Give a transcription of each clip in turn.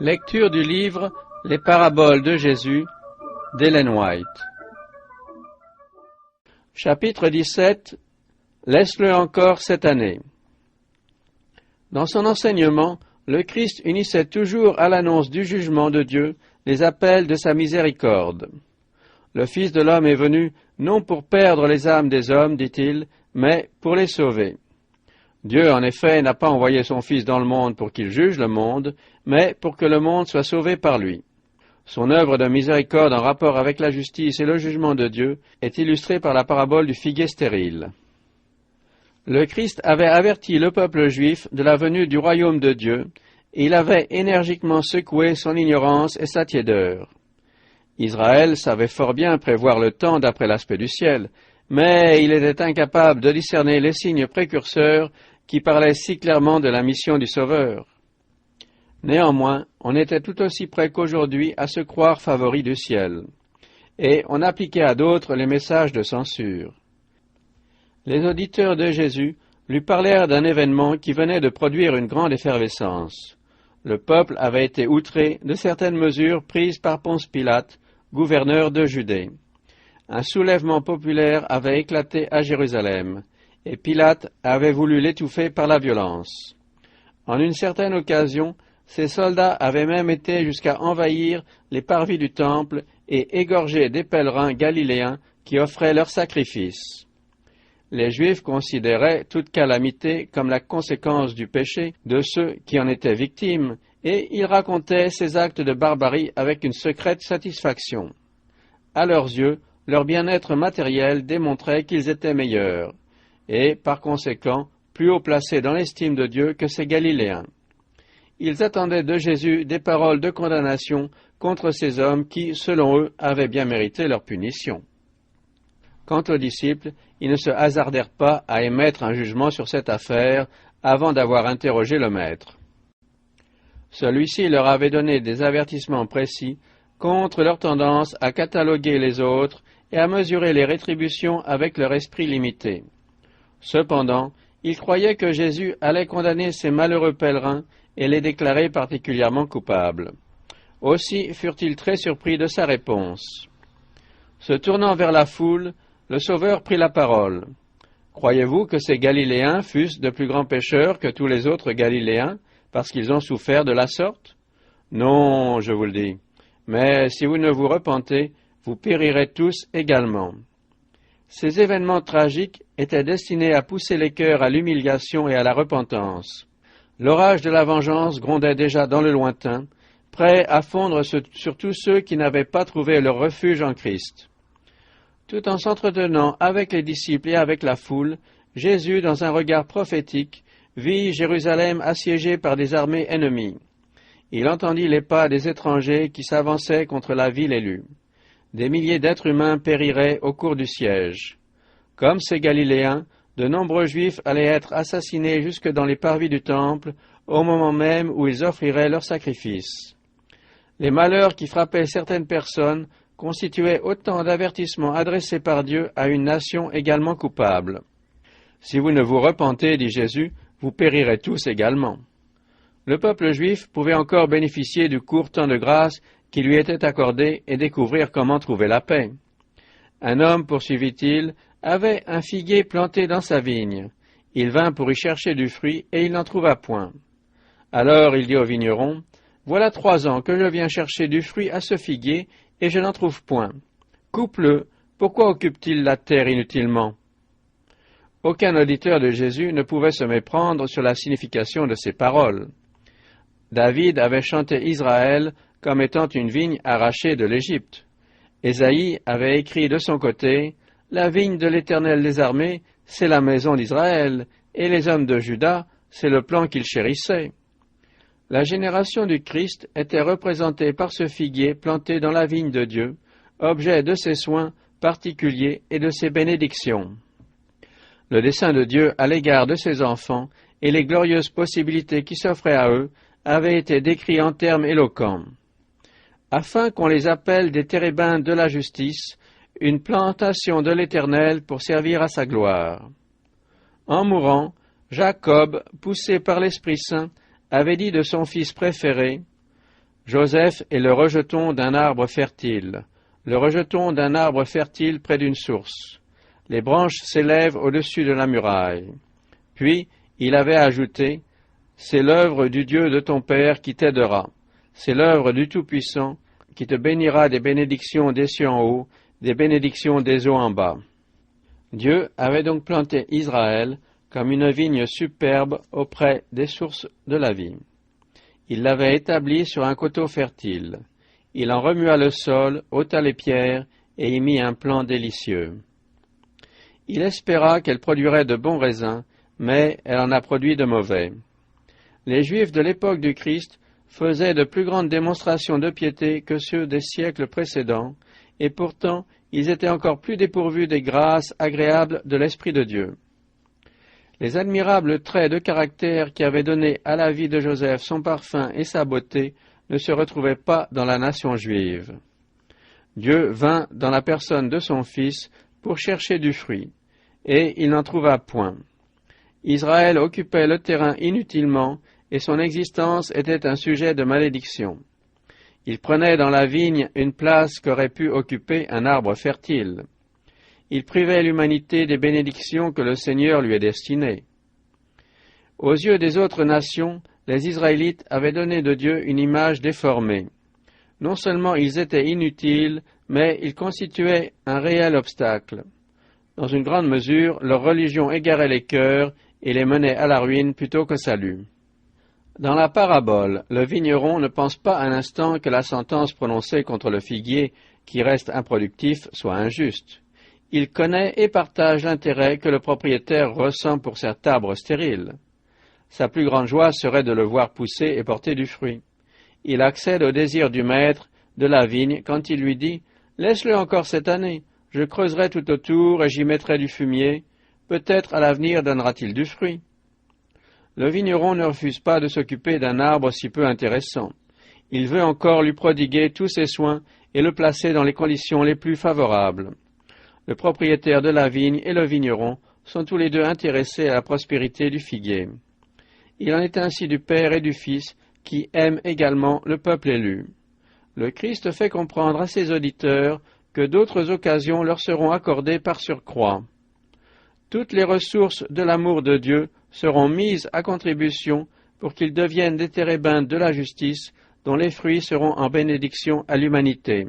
Lecture du livre Les paraboles de Jésus d'Ellen White. Chapitre 17. Laisse-le encore cette année. Dans son enseignement, le Christ unissait toujours à l'annonce du jugement de Dieu les appels de sa miséricorde. Le Fils de l'homme est venu non pour perdre les âmes des hommes, dit-il, mais pour les sauver. Dieu, en effet, n'a pas envoyé son Fils dans le monde pour qu'il juge le monde, mais pour que le monde soit sauvé par lui. Son œuvre de miséricorde en rapport avec la justice et le jugement de Dieu est illustrée par la parabole du figuier stérile. Le Christ avait averti le peuple juif de la venue du royaume de Dieu, et il avait énergiquement secoué son ignorance et sa tiédeur. Israël savait fort bien prévoir le temps d'après l'aspect du ciel, mais il était incapable de discerner les signes précurseurs qui parlaient si clairement de la mission du Sauveur. Néanmoins, on était tout aussi près qu'aujourd'hui à se croire favori du ciel, et on appliquait à d'autres les messages de censure. Les auditeurs de Jésus lui parlèrent d'un événement qui venait de produire une grande effervescence. Le peuple avait été outré de certaines mesures prises par Ponce Pilate, gouverneur de Judée. Un soulèvement populaire avait éclaté à Jérusalem, et Pilate avait voulu l'étouffer par la violence. En une certaine occasion, ses soldats avaient même été jusqu'à envahir les parvis du temple et égorger des pèlerins galiléens qui offraient leurs sacrifices. Les Juifs considéraient toute calamité comme la conséquence du péché de ceux qui en étaient victimes, et ils racontaient ces actes de barbarie avec une secrète satisfaction. À leurs yeux, leur bien-être matériel démontrait qu'ils étaient meilleurs, et, par conséquent, plus haut placés dans l'estime de Dieu que ces Galiléens. Ils attendaient de Jésus des paroles de condamnation contre ces hommes qui, selon eux, avaient bien mérité leur punition. Quant aux disciples, ils ne se hasardèrent pas à émettre un jugement sur cette affaire avant d'avoir interrogé le Maître. Celui-ci leur avait donné des avertissements précis contre leur tendance à cataloguer les autres et à mesurer les rétributions avec leur esprit limité. Cependant, ils croyaient que Jésus allait condamner ces malheureux pèlerins et les déclarer particulièrement coupables. Aussi furent-ils très surpris de sa réponse. Se tournant vers la foule, le Sauveur prit la parole. « Croyez-vous que ces Galiléens fussent de plus grands pécheurs que tous les autres Galiléens, parce qu'ils ont souffert de la sorte? Non, je vous le dis. Mais si vous ne vous repentez, vous périrez tous également. » Ces événements tragiques étaient destinés à pousser les cœurs à l'humiliation et à la repentance. L'orage de la vengeance grondait déjà dans le lointain, prêt à fondre sur tous ceux qui n'avaient pas trouvé leur refuge en Christ. Tout en s'entretenant avec les disciples et avec la foule, Jésus, dans un regard prophétique, vit Jérusalem assiégée par des armées ennemies. Il entendit les pas des étrangers qui s'avançaient contre la ville élue. Des milliers d'êtres humains périraient au cours du siège. Comme ces Galiléens, de nombreux Juifs allaient être assassinés jusque dans les parvis du temple, au moment même où ils offriraient leurs sacrifices. Les malheurs qui frappaient certaines personnes constituaient autant d'avertissements adressés par Dieu à une nation également coupable. « Si vous ne vous repentez, dit Jésus, vous périrez tous également. » Le peuple juif pouvait encore bénéficier du court temps de grâce qui lui était accordé et découvrir comment trouver la paix. Un homme, poursuivit-il, avait un figuier planté dans sa vigne. Il vint pour y chercher du fruit et il n'en trouva point. Alors il dit au vigneron, « Voilà 3 ans que je viens chercher du fruit à ce figuier et je n'en trouve point. Coupe-le, pourquoi occupe-t-il la terre inutilement ?» Aucun auditeur de Jésus ne pouvait se méprendre sur la signification de ces paroles. David avait chanté Israël comme étant une vigne arrachée de l'Égypte. Ésaïe avait écrit de son côté, « La vigne de l'Éternel des armées, c'est la maison d'Israël, et les hommes de Juda, c'est le plan qu'il chérissait. » La génération du Christ était représentée par ce figuier planté dans la vigne de Dieu, objet de ses soins particuliers et de ses bénédictions. Le dessein de Dieu à l'égard de ses enfants et les glorieuses possibilités qui s'offraient à eux avaient été décrits en termes éloquents. Afin qu'on les appelle des térébintes de la justice, une plantation de l'Éternel pour servir à sa gloire. En mourant, Jacob, poussé par l'Esprit Saint, avait dit de son fils préféré, Joseph est le rejeton d'un arbre fertile, le rejeton d'un arbre fertile près d'une source. Les branches s'élèvent au-dessus de la muraille. Puis, il avait ajouté, « C'est l'œuvre du Dieu de ton Père qui t'aidera. C'est l'œuvre du Tout-Puissant qui te bénira des bénédictions des cieux en haut, des bénédictions des eaux en bas. » Dieu avait donc planté Israël comme une vigne superbe auprès des sources de la vie. Il l'avait établie sur un coteau fertile. Il en remua le sol, ôta les pierres et y mit un plant délicieux. Il espéra qu'elle produirait de bons raisins, mais elle en a produit de mauvais. Les Juifs de l'époque du Christ faisaient de plus grandes démonstrations de piété que ceux des siècles précédents, et pourtant ils étaient encore plus dépourvus des grâces agréables de l'Esprit de Dieu. Les admirables traits de caractère qui avaient donné à la vie de Joseph son parfum et sa beauté ne se retrouvaient pas dans la nation juive. Dieu vint dans la personne de son Fils pour chercher du fruit, et il n'en trouva point. Israël occupait le terrain inutilement, et son existence était un sujet de malédiction. Il prenait dans la vigne une place qu'aurait pu occuper un arbre fertile. Il privait l'humanité des bénédictions que le Seigneur lui a destinées. Aux yeux des autres nations, les Israélites avaient donné de Dieu une image déformée. Non seulement ils étaient inutiles, mais ils constituaient un réel obstacle. Dans une grande mesure, leur religion égarait les cœurs et les menait à la ruine plutôt qu'au salut. Dans la parabole, le vigneron ne pense pas un instant que la sentence prononcée contre le figuier, qui reste improductif, soit injuste. Il connaît et partage l'intérêt que le propriétaire ressent pour cet arbre stérile. Sa plus grande joie serait de le voir pousser et porter du fruit. Il accède au désir du maître de la vigne quand il lui dit « Laisse-le encore cette année, je creuserai tout autour et j'y mettrai du fumier, peut-être à l'avenir donnera-t-il du fruit. » Le vigneron ne refuse pas de s'occuper d'un arbre si peu intéressant. Il veut encore lui prodiguer tous ses soins et le placer dans les conditions les plus favorables. Le propriétaire de la vigne et le vigneron sont tous les deux intéressés à la prospérité du figuier. Il en est ainsi du Père et du Fils qui aiment également le peuple élu. Le Christ fait comprendre à ses auditeurs que d'autres occasions leur seront accordées par surcroît. Toutes les ressources de l'amour de Dieu seront mises à contribution pour qu'ils deviennent des térébintes de la justice dont les fruits seront en bénédiction à l'humanité.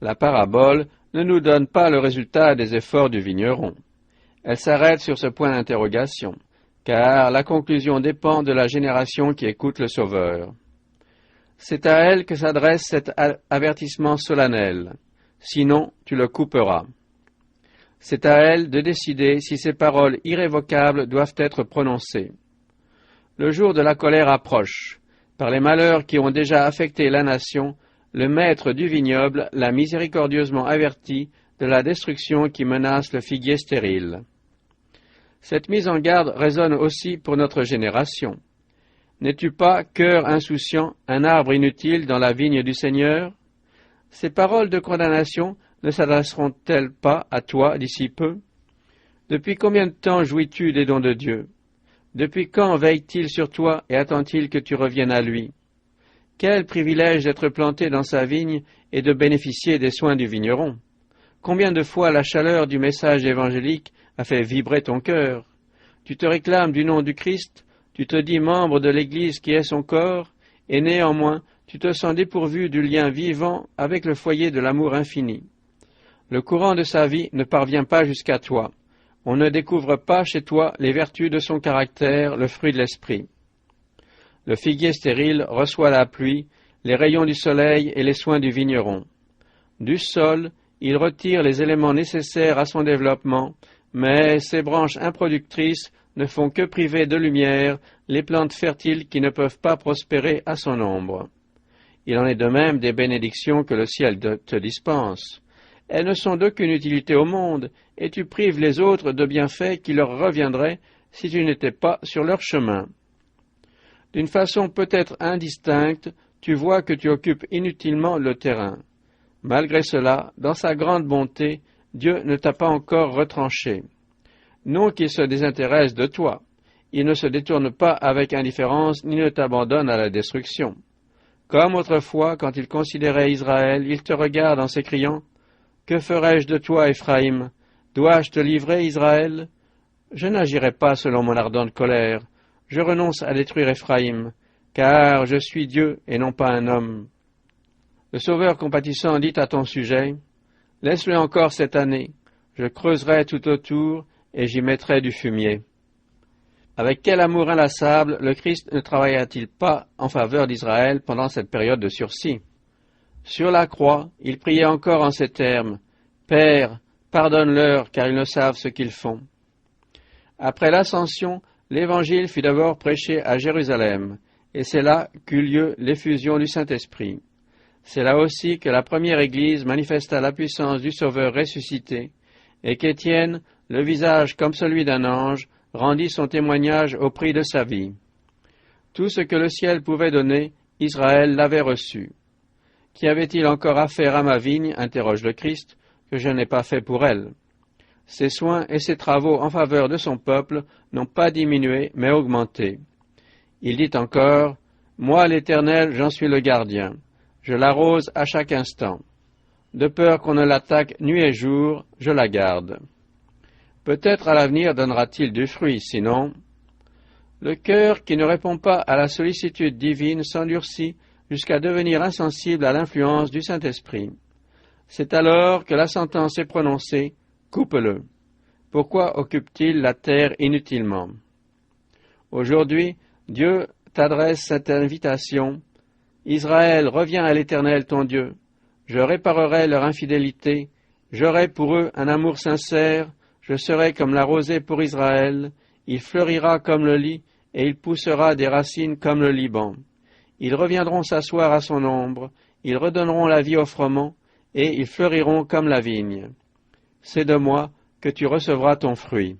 La parabole ne nous donne pas le résultat des efforts du vigneron. Elle s'arrête sur ce point d'interrogation, car la conclusion dépend de la génération qui écoute le Sauveur. C'est à elle que s'adresse cet avertissement solennel. Sinon, tu le couperas. C'est à elle de décider si ces paroles irrévocables doivent être prononcées. Le jour de la colère approche. Par les malheurs qui ont déjà affecté la nation, le maître du vignoble l'a miséricordieusement averti de la destruction qui menace le figuier stérile. Cette mise en garde résonne aussi pour notre génération. N'es-tu pas, cœur insouciant, un arbre inutile dans la vigne du Seigneur? Ces paroles de condamnation ne s'adresseront-elles pas à toi d'ici peu? Depuis combien de temps jouis-tu des dons de Dieu? Depuis quand veille-t-il sur toi et attend-il que tu reviennes à lui? Quel privilège d'être planté dans sa vigne et de bénéficier des soins du vigneron! Combien de fois la chaleur du message évangélique a fait vibrer ton cœur? Tu te réclames du nom du Christ, tu te dis membre de l'Église qui est son corps, et néanmoins tu te sens dépourvu du lien vivant avec le foyer de l'amour infini. Le courant de sa vie ne parvient pas jusqu'à toi. On ne découvre pas chez toi les vertus de son caractère, le fruit de l'esprit. Le figuier stérile reçoit la pluie, les rayons du soleil et les soins du vigneron. Du sol, il retire les éléments nécessaires à son développement, mais ses branches improductrices ne font que priver de lumière les plantes fertiles qui ne peuvent pas prospérer à son ombre. Il en est de même des bénédictions que le ciel te dispense. Elles ne sont d'aucune utilité au monde, et tu prives les autres de bienfaits qui leur reviendraient si tu n'étais pas sur leur chemin. D'une façon peut-être indistincte, tu vois que tu occupes inutilement le terrain. Malgré cela, dans sa grande bonté, Dieu ne t'a pas encore retranché. Non qu'il se désintéresse de toi. Il ne se détourne pas avec indifférence ni ne t'abandonne à la destruction. Comme autrefois, quand il considérait Israël, il te regarde en s'écriant, « Que ferai-je de toi, Éphraïm? Dois-je te livrer, Israël? Je n'agirai pas selon mon ardente colère. Je renonce à détruire Éphraïm, car je suis Dieu et non pas un homme. » Le Sauveur compatissant dit à ton sujet, « Laisse-le encore cette année, je creuserai tout autour et j'y mettrai du fumier. » Avec quel amour inlassable le Christ ne travailla-t-il pas en faveur d'Israël pendant cette période de sursis? Sur la croix, il priait encore en ces termes, « Père, pardonne-leur, car ils ne savent ce qu'ils font. » Après l'ascension, l'Évangile fut d'abord prêché à Jérusalem, et c'est là qu'eut lieu l'effusion du Saint-Esprit. C'est là aussi que la première Église manifesta la puissance du Sauveur ressuscité, et qu'Étienne, le visage comme celui d'un ange, rendit son témoignage au prix de sa vie. Tout ce que le ciel pouvait donner, Israël l'avait reçu. Qu'y avait-il encore à faire à ma vigne, interroge le Christ, que je n'ai pas fait pour elle? Ses soins et ses travaux en faveur de son peuple n'ont pas diminué, mais augmenté. Il dit encore, « Moi, l'Éternel, j'en suis le gardien. Je l'arrose à chaque instant. De peur qu'on ne l'attaque nuit et jour, je la garde. » Peut-être à l'avenir donnera-t-il du fruit, sinon. Le cœur qui ne répond pas à la sollicitude divine s'endurcit jusqu'à devenir insensible à l'influence du Saint-Esprit. C'est alors que la sentence est prononcée, coupe-le. Pourquoi occupe-t-il la terre inutilement? Aujourd'hui, Dieu t'adresse cette invitation. Israël, reviens à l'Éternel ton Dieu. Je réparerai leur infidélité. J'aurai pour eux un amour sincère. Je serai comme la rosée pour Israël. Il fleurira comme le lit et il poussera des racines comme le Liban. Ils reviendront s'asseoir à son ombre. Ils redonneront la vie au froment et ils fleuriront comme la vigne. C'est de moi que tu recevras ton fruit.